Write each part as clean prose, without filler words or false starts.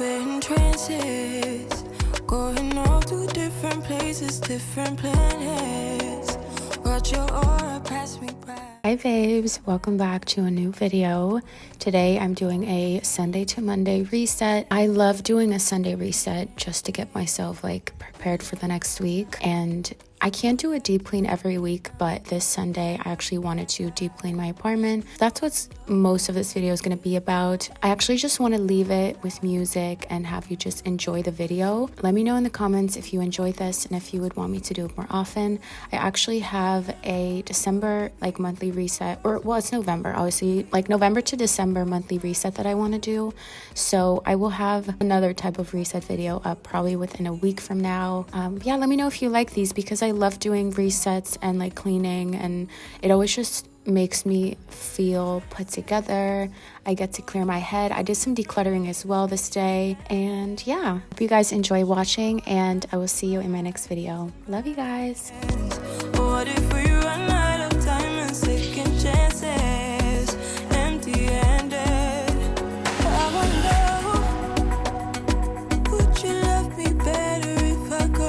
in trances, going off to different places, different planets. Watch your aura pass me by. Hi babes, welcome back to a new video. Today I'm doing a Sunday to Monday reset. I love doing a Sunday reset just to get myself like prepared for the next week, and I can't do a deep clean every week, but this Sunday I actually wanted to deep clean my apartment. That's what most of this video is going to be about. I actually just want to leave it with music and have you just enjoy the video. Let me know in the comments if you enjoyed this and if you would want me to do it more often. I actually have a December like monthly reset, or well, it's November, obviously, like November to December monthly reset that I want to do. So I will have another type of reset video up probably within a week from now. Yeah, let me know if you like these, because I love doing resets and like cleaning, and it always just makes me feel put together. I get to clear my head. I did some decluttering as well this day, and yeah, hope you guys enjoy watching, and I will see you in my next video. Love you guys. What if we run out of time and second chances, empty-handed? I wonder, would you love me better if I go?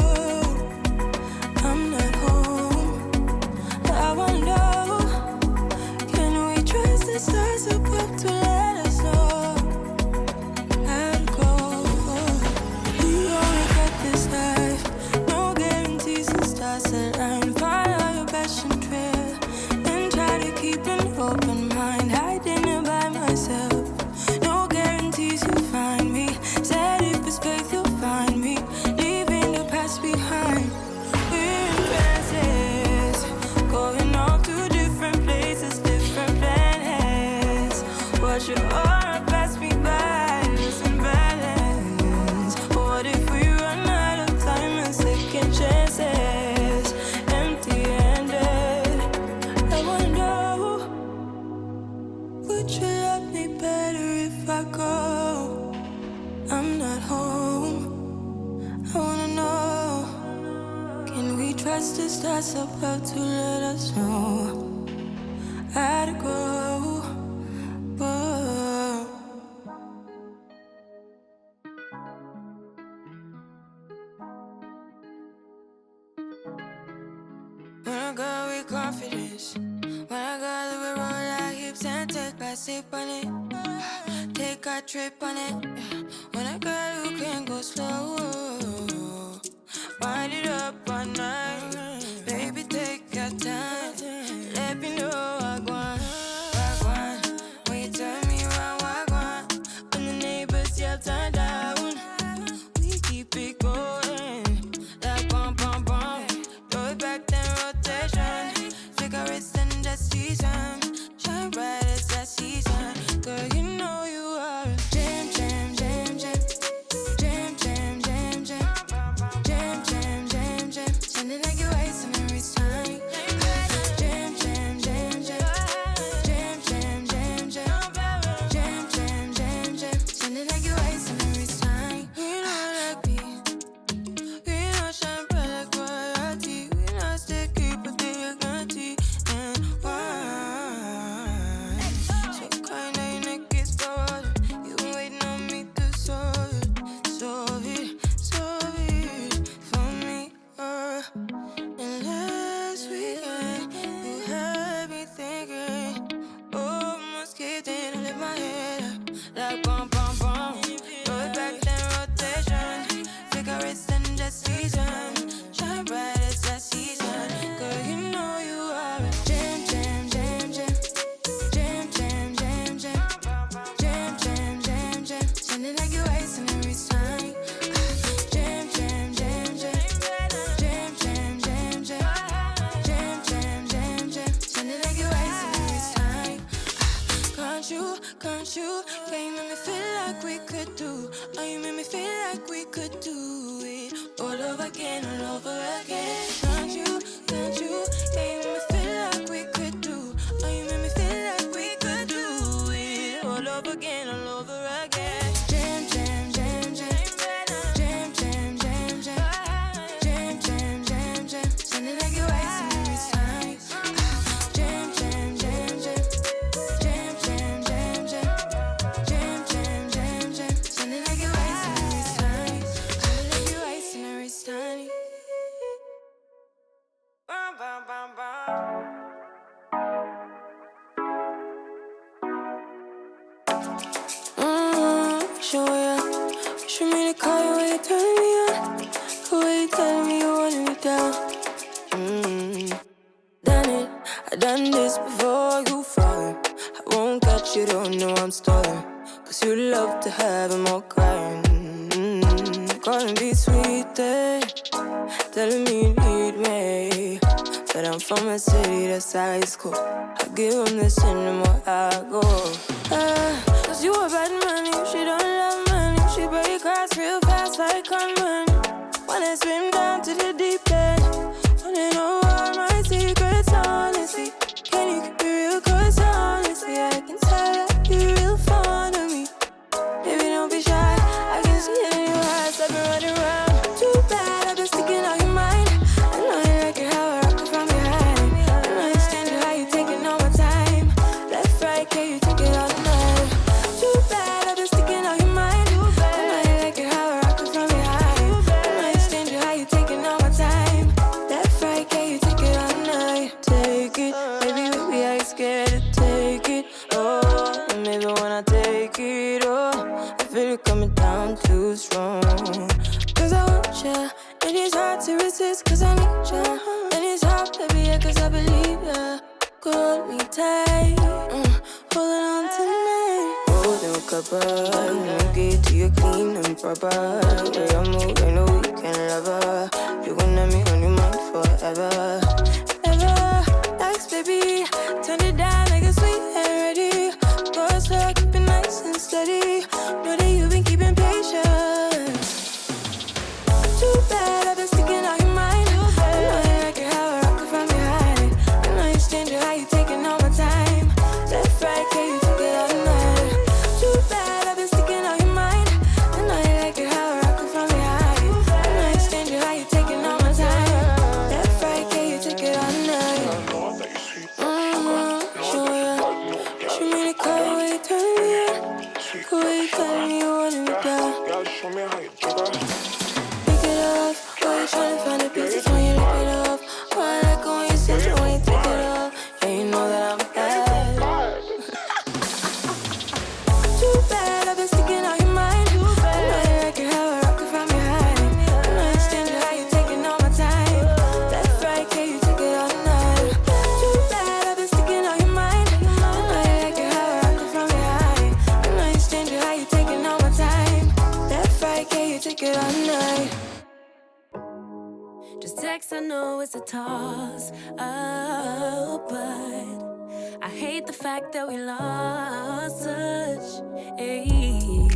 I'm not home. I wonder, can we trust the stars above to let us know how to go? We only got this life, no guarantees and stars align. Follow your passion trail and try to keep an open mind. Hiding it by myself, no guarantees you'll find me. Said if it's faith you'll find me, leaving the past behind. We're in trances, going off to different places, different planets. Watch your aura pass me by, losing balance. What if we run out of time and second chances, empty-handed? I wonder, would you love me better if I go? I'm not home. I wanna know, can we trust the stars above to let us know how to go? Whoa. When I go with confidence, when I go we roll like hips and take a sip on it, take a trip on it. When I go you can go slow, wind it up all night. Baby, take your time, let me know I want. When you turn me around, I want. When the neighbors yell turn down, we keep it going like bum bum bum. Throw it back then rotation, cigarettes and the season, shine bright as that season. Girl, you know you are a jam jam jam jam, jam jam jam jam, jam jam jam jam. Sounding like you're wasting every time. Jam jam jam jam, jam jam jam jam, jam jam jam jam. Sounding like you're wasting every time. We know like me, we know shine bright like royalty. We know sticky but they guarantee and why. So kind of your neck is cold. You been waiting on me to solve it for me. And last weekend you had me thinking, oh, almost kidding. I lift my head up like bum bum bum. Throw it back then rotation, cigarettes and the season, shine bright as that season. Girl, you know you are a jam jam jam jam, jam jam jam jam, jam jam jam jam. Sounding like you're wasting every time. Jam jam jam jam, jam jam jam jam, jam jam jam jam. Sounding like you're wasting every time. Can't you? Yeah, you make me feel like we could do. Oh, you make me feel like we could do it all over again, all over again. Can't you? Yeah, you make me feel like we could do. Oh, you make me feel like we could do it all over again, all over again. Jam jam jam jam, jam jam jam jam, jam jam jam jam. Sounding like you're wasting every time. Jam jam jam jam, jam jam jam jam, jam jam jam jam. Sounding like you're wasting show ya. Wish for me to call you when you turn me on. The way you telling me you want me down. Done it, I done this before you fall. I won't catch you, don't know I'm stalling. Cause you love to have them all crying. Calling me sweet, telling me you need me. But I'm from a city that's high school. I give them this anymore, I go. Cause you a bad man, she don't love money. She break hearts real fast like gunman. Wanna swim down to the deep end. Wanna know all my secrets, honestly. Can you keep it real? Cause honestly, I can tell that you're real fond of me. Baby, don't be shy, I can see it in your eyes. I've been running around. Too bad, I've been sticking out your mind. I know you like it how I rock it from behind. I know you stand it, how you taking all my time. Left, right, can you take it all night? Too bad, I've been sticking out your mind. I know you like it how I rock it from behind. I know you stand it, how you taking all my time. Left, right, can you take it all night? Take it, baby, baby, I ain't scared to take it. Oh, and maybe when I take it, oh, I feel it coming down too strong. Cause I want ya, and it's hard to resist. Cause I need ya, and it's hard, baby, yeah, cause I believe ya. Hold me tight, holding on tonight. Holding a couple, won't get to you clean and proper. Way I move, I know you can love her. You gon' have me on your mind forever. Ever, thanks, baby. Turn it down like a sweet and ready. Go slow, keep it nice and steady. Know that you've been keeping patience. Too bad, I've been sticking out your mind. I know you like it how I rock it from behind. I know you stand it, how you taking all my time. Left, right, can you take it all night? Too bad, I've been sticking out your mind. I know you like it how I rock it from behind. I know you stand it, how you taking all my time. Left, right, can you take it all night? Show ya. Show me the car when you turn me on. The way you telling me you want me down. Show me how you jigger. Pick it up, why you tryna find the pieces when you lick it up? Why I like it when you sit it when you take it off? Yeah, you know that I'm bad. Too bad, I've been sticking out your mind. I know you like it how I rock it from behind. I know you stand it, how you taking all my time. Left, right, can you take it all night? Too bad, I've been sticking out your mind. I know you like it how I rock it from behind. I know you stand it, how you taking all my time. Left, right, can you take it all night? Just text, I know it's a toss up, but I hate the fact that we lost touch. Ayy,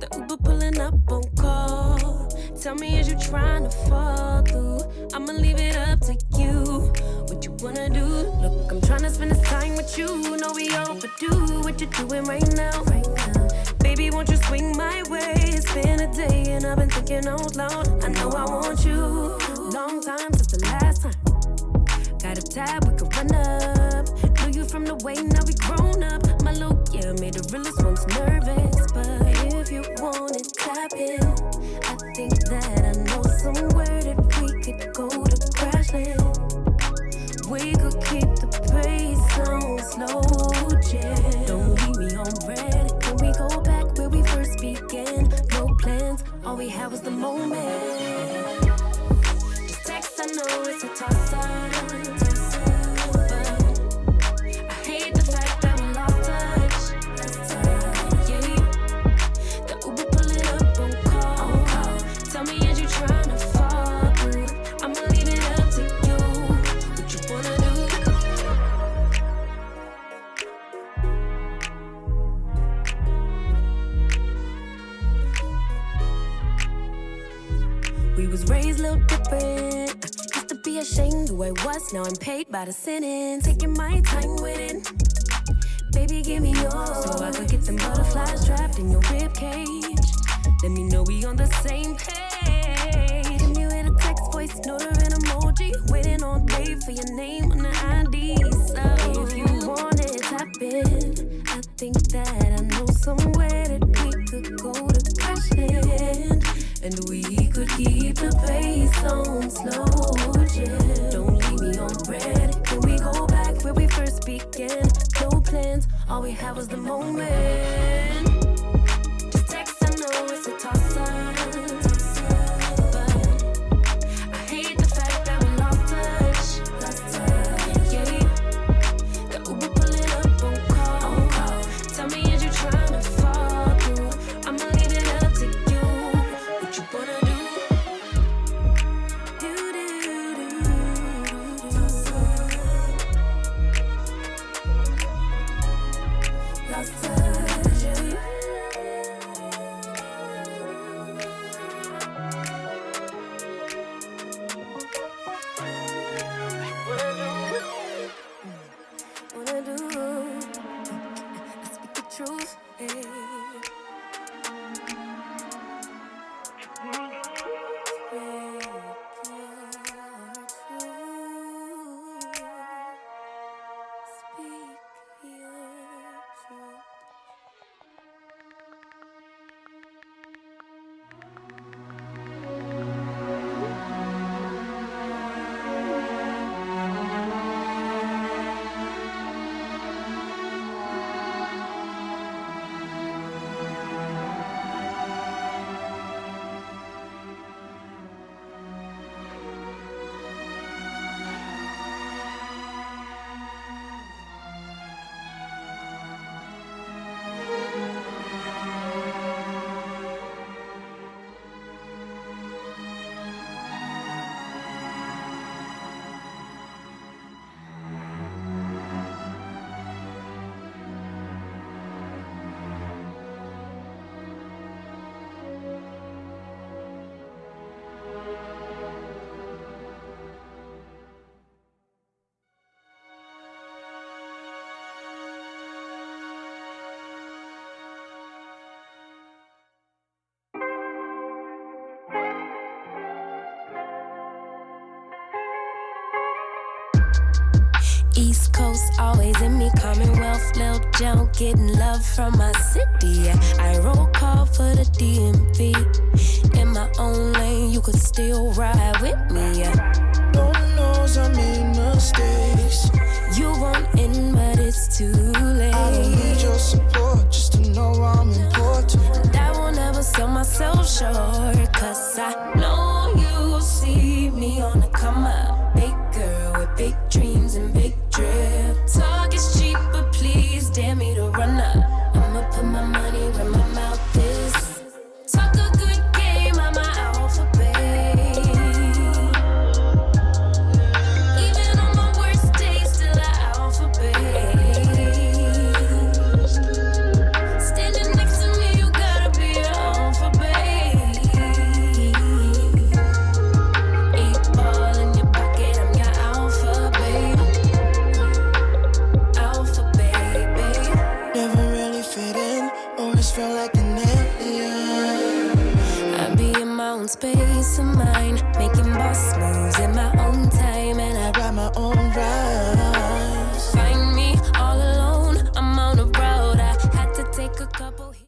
the Uber pulling up on call. Tell me, is you trying to fall through? I'ma leave it up to you. What you wanna do? Look, I'm trying to spend this time with you. Know we overdue. What you doing right now? Baby, won't you swing my way? It's been a day and I've been thinking out loud. I know I want you. Long time since the last time. Got a tab, we could run up. Knew you from the way, now we grown up. My look, yeah, made the realest ones nervous. But if you want it, tap in. I think that I know somewhere that we could go to crash land. We could keep the pace on slow, jam. Don't leave me on red. Can we go back where we first began? No plans, all we had was the moment. Just text, I know it's a toss-up. We was raised a little different. Used to be ashamed who I was, now I'm paid by the sentence. Taking my time with it. Baby, give me yours, so I could get them butterflies trapped in your rib cage. Let me know we on the same page. Give me with a text, voice note or an emoji. Waiting all day for your name on the ID. So if you want it, tap in. I think that I know somewhere that we could go to crash land. And we could keep the pace on slow, jam. Don't leave me on red. Can we go back where we first began? No plans, all we had was the moment. Just text, I know Coast, always in me. Commonwealth, Lil Joe, getting love from my city. I roll call for the DMV. In my own lane, you could still ride with me. Lord knows I made mistakes. You won't end, but it's too late. I don't need your support just to know I'm important. I will never sell myself short, cause I know you see me on the come up. Big girl with big dreams and big drip. Talk is cheap, but please dare me to run up. I'ma put my money where my mouth is. Talk a good game, I'm my alphabet. Even on my worst days, still an alphabet. Standing next to me, you gotta be an alphabet. 8-ball in your pocket, I'm your alphabet. Alphabet, babe. Never really fit in, always felt like an alien. I be in my own space of mine, making boss moves in my own time, and I Write my own rhyme.